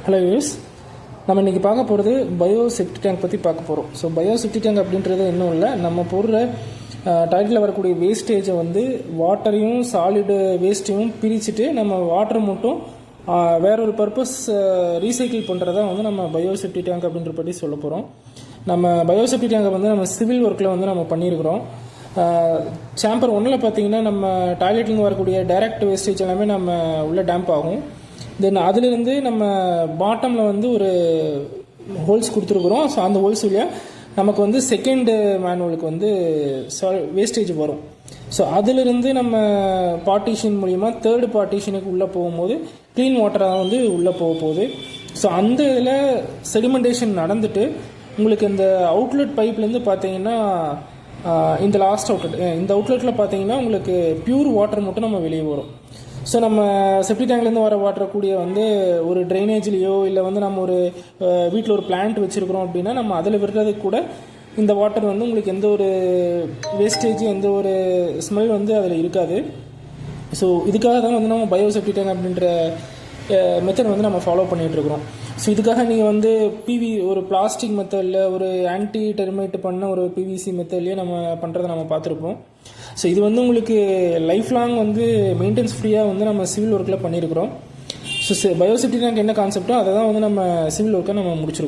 Hello use நம்ம இன்றைக்கி பார்க்க போகிறது பயோ செப்டி டேங்க் பற்றி பார்க்க போகிறோம். ஸோ பயோ செப்டி டேங்க் அப்படின்றது இன்னும் இல்லை, நம்ம போடுற டாய்லெட்டில் வரக்கூடிய வேஸ்டேஜை வந்து வாட்டரையும் சாலிடு வேஸ்ட்டையும் பிரிச்சுட்டு நம்ம வாட்டரை மட்டும் வேற ஒரு பர்பஸ் ரீசைக்கிள் பண்ணுறதா வந்து நம்ம பயோ செப்டி டேங்க் அப்படின்ற பற்றி சொல்ல போகிறோம். நம்ம பயோ செப்டி டேங்கை வந்து நம்ம சிவில் ஒர்க்கில் வந்து நம்ம பண்ணியிருக்கிறோம். சாம்பர் ஒன்றில் பார்த்தீங்கன்னா நம்ம டாய்லெட்லேருந்து வரக்கூடிய டைரக்ட் வேஸ்டேஜ் எல்லாமே நம்ம உள்ள டேம்ப் ஆகும். தென் அதிலிருந்து நம்ம பாட்டமில் வந்து ஒரு ஹோல்ஸ் கொடுத்துருக்குறோம். ஸோ அந்த ஹோல்ஸ் வழியாக நமக்கு வந்து செகண்ட் மேனுவலுக்கு வந்து வேஸ்டேஜ் வரும். ஸோ அதிலிருந்து நம்ம பார்ட்டிஷன் மூலிமா தேர்டு பார்ட்டிஷனுக்கு உள்ளே போகும்போது க்ளீன் வாட்டராக வந்து உள்ளே போக போகுது. ஸோ அந்த இதில் செடிமெண்டேஷன் நடந்துட்டு உங்களுக்கு இந்த அவுட்லெட் பைப்லேருந்து பார்த்தீங்கன்னா இந்த லாஸ்ட் அவுட்லெட், இந்த அவுட்லெட்டில் பார்த்தீங்கன்னா உங்களுக்கு பியூர் வாட்டர் மட்டும் நம்ம வெளியே வரும். ஸோ நம்ம செப்டி டேங்க்லேருந்து வர வாட்டர் கூடிய வந்து ஒரு ட்ரைனேஜ்லேயோ இல்லை வந்து நம்ம ஒரு வீட்டில் ஒரு பிளான்ட் வச்சுருக்கிறோம் அப்படின்னா நம்ம அதில் விடுறதுக்கு கூட இந்த வாட்டர் வந்து உங்களுக்கு எந்த ஒரு வேஸ்டேஜ் எந்த ஒரு ஸ்மெல் வந்து அதில் இருக்காது. ஸோ இதுக்காக தான் வந்து நம்ம பயோ செப்டி டேங்க் அப்படின்ற மெத்தட் வந்து நம்ம ஃபாலோ பண்ணிகிட்ருக்குறோம். ஸோ இதுக்காக நீங்கள் வந்து ஒரு பிளாஸ்டிக் மெத்தடில் ஒரு ஆன்டி டெர்மைட் பண்ண ஒரு பிவிசி மெத்தட்லேயே நம்ம பண்ணுறதை நம்ம பார்த்துருப்போம். ஸோ இது வந்து உங்களுக்கு லைஃப் லாங் வந்து மெயின்டெனன்ஸ் ஃப்ரீயாக வந்து நம்ம சிவில் ஒர்க்கில் பண்ணியிருக்கிறோம். ஸோ பயோ செப்டி டேங்க் என்ன கான்செப்டோ அதை தான் வந்து நம்ம சிவில் ஒர்க்கை நம்ம முடிச்சிருக்கோம்.